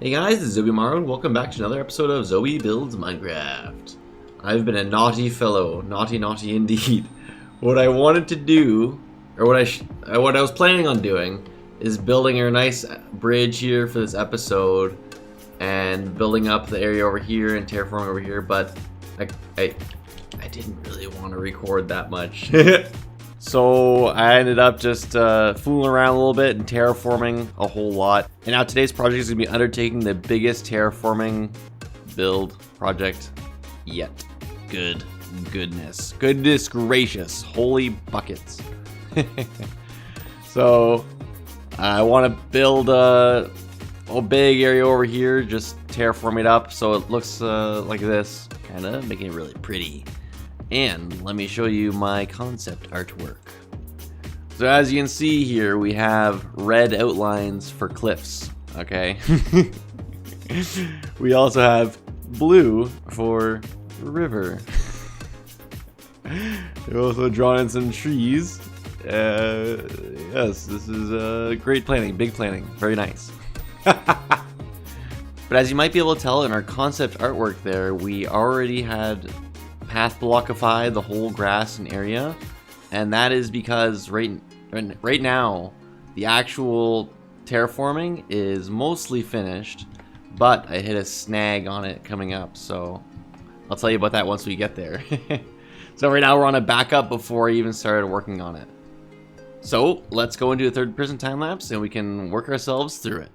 Hey guys, this is Zobymaruu and welcome back to another episode of Zoby Builds Minecraft. I've been a naughty fellow, naughty indeed. What I wanted to do, or what I was planning on doing, is building a nice bridge here for this episode, and building up the area over here and terraforming over here. But I didn't really want to record that much. So I ended up just fooling around a little bit and terraforming a whole lot. And now today's project is going to be undertaking the biggest terraforming build project yet. Goodness gracious, holy buckets. So I want to build a big area over here, just terraform it up so it looks like this, kind of making it really pretty. And let me show you my concept artwork. So as you can see here, we have red outlines for cliffs, okay? We also have blue for river. We've also drawn in some trees. Yes, this is great planning, big planning, very nice. But as you might be able to tell in our concept artwork there, we already had path blockified the whole grass and area, and that is because right now the actual terraforming is mostly finished, but I hit a snag on it coming up, so I'll tell you about that once we get there. So right now we're on a backup before I even started working on it. So let's go into a third-person time lapse and we can work ourselves through it.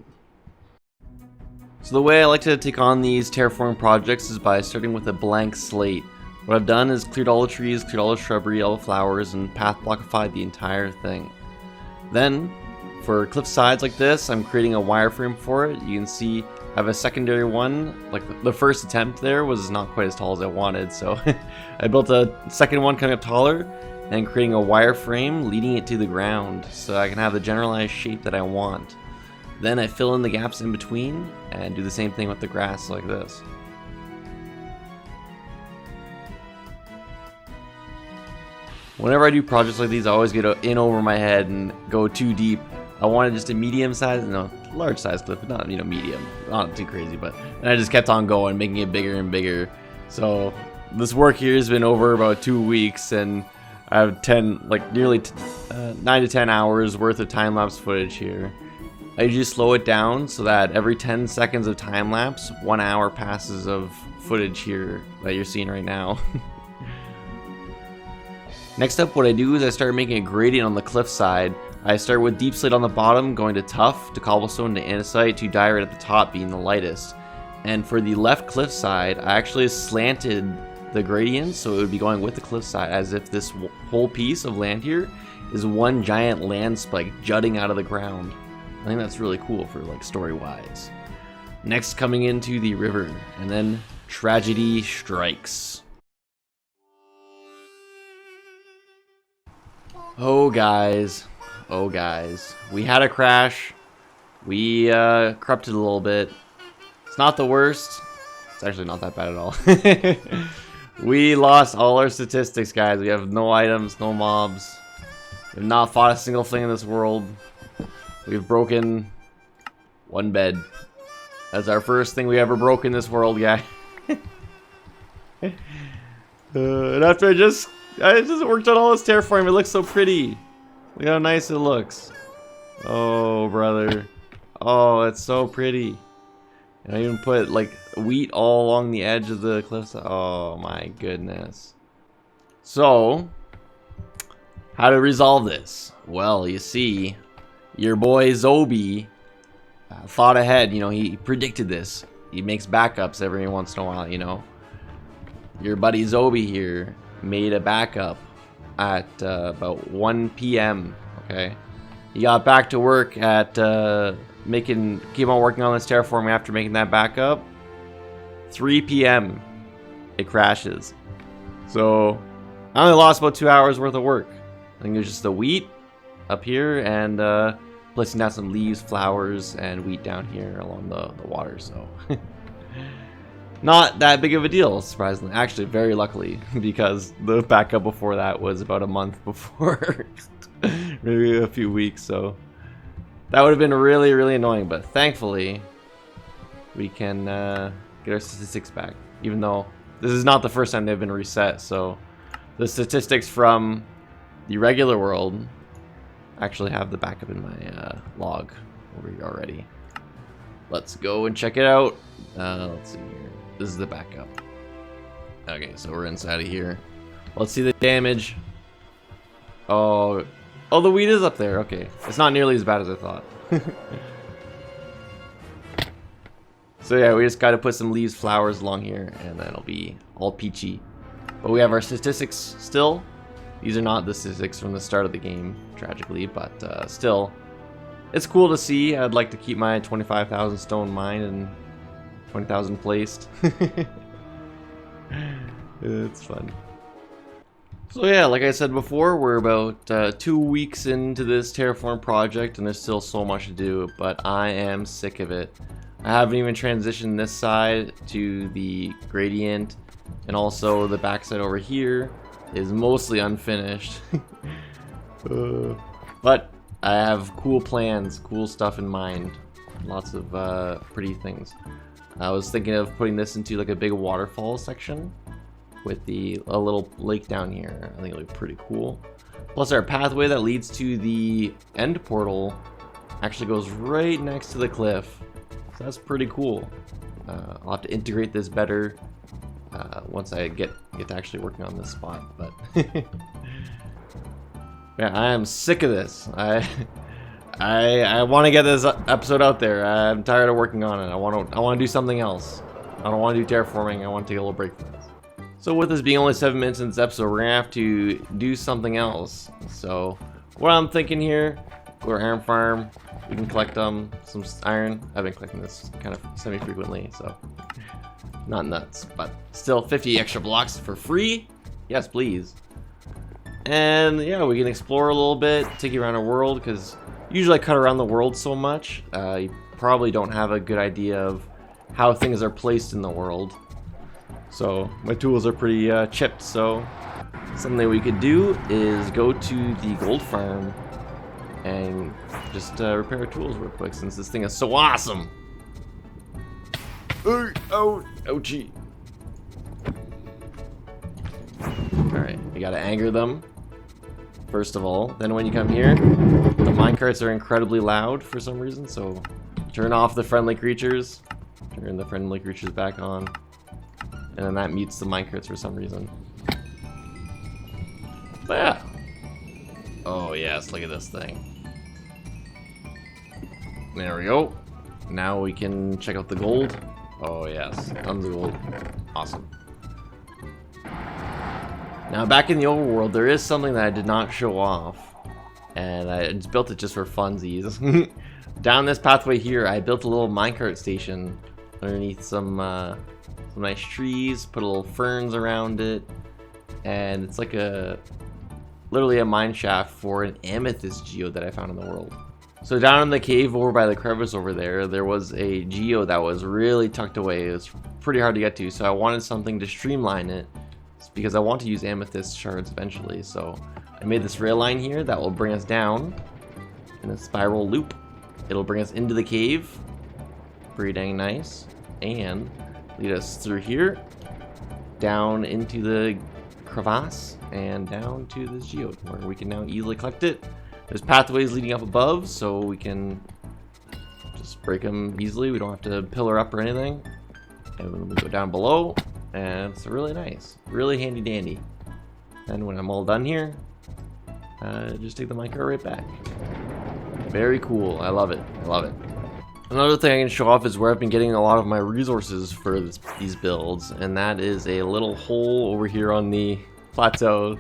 So the way I like to take on these terraforming projects is by starting with a blank slate. What I've done is cleared all the trees, cleared all the shrubbery, all the flowers, and path blockified the entire thing. Then, for cliff sides like this, I'm creating a wireframe for it. You can see I have a secondary one. Like the first attempt there was not quite as tall as I wanted, so I built a second one coming up taller and creating a wireframe leading it to the ground so I can have the generalized shape that I want. Then I fill in the gaps in between and do the same thing with the grass like this. Whenever I do projects like these, I always get in over my head and go too deep. I wanted just a medium size, large size cliff, but not, medium, not too crazy, but and I just kept on going, making it bigger and bigger. So this work here has been over about 2 weeks, and I have nearly 9 to 10 hours worth of time-lapse footage here. I usually slow it down so that every 10 seconds of time-lapse, 1 hour passes of footage here that you're seeing right now. Next up, what I do is I start making a gradient on the cliff side. I start with deep slate on the bottom, going to tough, to cobblestone, to andesite, to diorite at the top being the lightest. And for the left cliff side, I actually slanted the gradient so it would be going with the cliff side, as if this whole piece of land here is one giant land spike jutting out of the ground. I think that's really cool for story-wise. Next, coming into the river, and then tragedy strikes. Oh guys, we had a crash. We corrupted a little bit. It's not the worst. It's actually not that bad at all. We lost all our statistics, guys. We have no items, no mobs. We have not fought a single thing in this world. We've broken one bed. That's our first thing we ever broke in this world, guy. And after I just worked on all this terraforming, it looks so pretty. Look how nice it looks. Oh, brother. Oh, it's so pretty. And I even put wheat all along the edge of the cliffs. Oh my goodness. So, how to resolve this? Well, you see, your boy Zoby thought ahead. He predicted this. He makes backups every once in a while, Your buddy Zoby here made a backup at about 1 p.m. Okay, he got back to work at keep on working on this terraforming after making that backup. 3 p.m. it crashes. So I only lost about 2 hours worth of work. I think it was just the wheat up here and placing down some leaves, flowers, and wheat down here along the water. So not that big of a deal, surprisingly. Actually, very luckily, because the backup before that was about a month before. Maybe a few weeks, so that would have been really, really annoying. But thankfully, we can get our statistics back. Even though this is not the first time they've been reset, so the statistics from the regular world actually have the backup in my log over here already. Let's go and check it out. Let's see here. This is the backup. Okay, so we're inside of here. Let's see the damage. Oh, the weed is up there. Okay, it's not nearly as bad as I thought. So yeah, we just got to put some leaves, flowers along here, and then it'll be all peachy. But we have our statistics still. These are not the statistics from the start of the game, tragically, but still, it's cool to see. I'd like to keep my 25,000 stone mine and 20,000 placed. It's fun. So yeah, like I said before, we're about 2 weeks into this terraform project, and there's still so much to do, but I am sick of it. I haven't even transitioned this side to the gradient, and also the backside over here is mostly unfinished. But I have cool plans, cool stuff in mind, lots of pretty things. I was thinking of putting this into like a big waterfall section with a little lake down here. I think it'll be pretty cool. Plus our pathway that leads to the end portal actually goes right next to the cliff. So that's pretty cool. I'll have to integrate this better once I get to actually working on this spot. But yeah, I am sick of this. I want to get this episode out there. I'm tired of working on it. I want to do something else. I don't want to do terraforming. I want to take a little break from this. So with this being only 7 minutes in this episode, we're gonna have to do something else. So what I'm thinking here, go to iron farm. We can collect some iron. I've been collecting this kind of semi-frequently, so not nuts, but still 50 extra blocks for free. Yes, please. And yeah, we can explore a little bit, take you around our world, because usually I cut around the world so much, you probably don't have a good idea of how things are placed in the world. So my tools are pretty chipped, so something we could do is go to the gold farm and just repair our tools real quick, since this thing is so awesome. Oh, ouchie. Alright, we gotta anger them first of all. Then when you come here, the minecarts are incredibly loud for some reason, so turn off the friendly creatures, turn the friendly creatures back on, and then that mutes the minecarts for some reason. But yeah. Oh yes, look at this thing. There we go. Now we can check out the gold. Oh yes, tons of gold. Awesome. Now back in the overworld, there is something that I did not show off, and I just built it just for funsies. Down this pathway here, I built a little minecart station underneath some nice trees, put a little ferns around it, and it's like literally a mine shaft for an amethyst geode that I found in the world. So down in the cave over by the crevice over there was a geode that was really tucked away. It was pretty hard to get to, so I wanted something to streamline it, because I want to use amethyst shards eventually. So I made this rail line here that will bring us down in a spiral loop. It'll bring us into the cave, pretty dang nice, and lead us through here, down into the crevasse, and down to this geode where we can now easily collect it. There's pathways leading up above, so we can just break them easily. We don't have to pillar up or anything. And then we go down below, and it's really nice, really handy dandy. And when I'm all done here, just take the minecart right back. Very cool. I love it. I love it. Another thing I can show off is where I've been getting a lot of my resources for these builds, and that is a little hole over here on the plateau.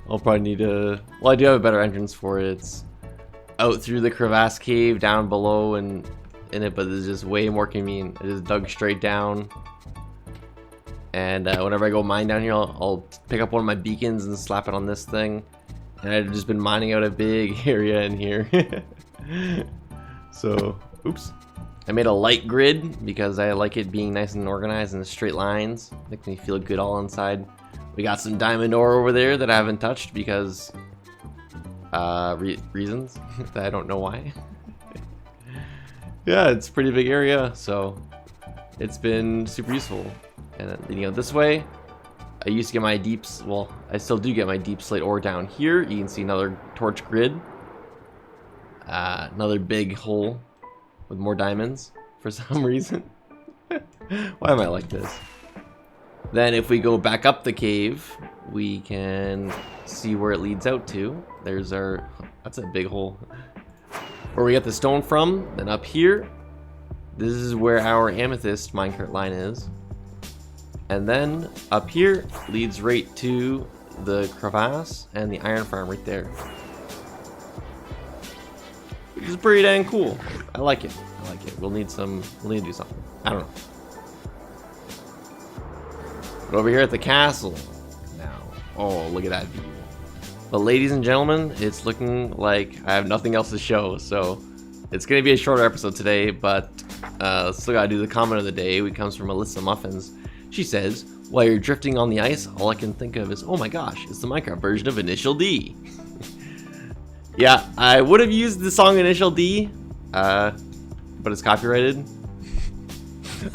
I'll probably need to... Well, I do have a better entrance for it. It's out through the crevasse cave down below and in it, but it's just way more convenient. I just dug straight down. And whenever I go mine down here, I'll pick up one of my beacons and slap it on this thing. And I've just been mining out a big area in here. So, oops. I made a light grid because I like it being nice and organized in straight lines. Makes me feel good all inside. We got some diamond ore over there that I haven't touched because reasons that I don't know why. Yeah, it's a pretty big area, so It's been super useful. And then leading out this way, I used to get my deeps, well, I still do get my deep slate ore down here. You can see another torch grid. Another big hole with more diamonds for some reason. Why am I like this? Then if we go back up the cave, we can see where it leads out to. There's our, that's a big hole. Where we get the stone from, then up here, this is where our amethyst minecart line is. And then up here leads right to the crevasse and the iron farm right there. Which is pretty dang cool. I like it. I like it. We'll need to do something. I don't know. But over here at the castle now. Oh, look at that view. But ladies and gentlemen, it's looking like I have nothing else to show, so it's gonna be a shorter episode today, but still gotta do the comment of the day. It comes from Alyssa Muffins. She says, while you're drifting on the ice, all I can think of is, oh my gosh, it's the Minecraft version of Initial D. Yeah, I would have used the song Initial D, but it's copyrighted.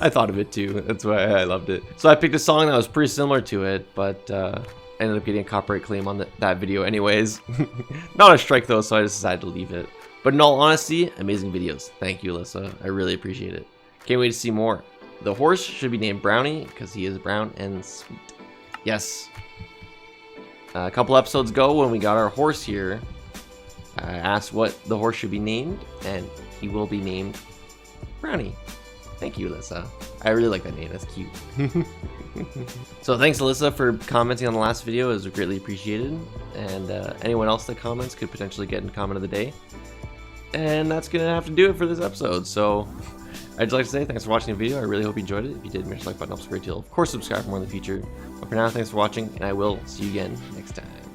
I thought of it too, that's why I loved it. So I picked a song that was pretty similar to it, but ended up getting a copyright claim on that video anyways. Not a strike though, so I just decided to leave it. But in all honesty, amazing videos. Thank you, Alyssa. I really appreciate it. Can't wait to see more. The horse should be named Brownie because he is brown and sweet. Yes. A couple episodes ago when we got our horse here, I asked what the horse should be named, and he will be named Brownie. Thank you, Alyssa. I really like that name. That's cute. So thanks, Alyssa, for commenting on the last video. It was greatly appreciated. And anyone else that comments could potentially get in comment of the day. And that's going to have to do it for this episode. So I'd just like to say thanks for watching the video. I really hope you enjoyed it. If you did, make sure to like button, helps a great deal. Of course, subscribe for more in the future. But for now, thanks for watching, and I will see you again next time.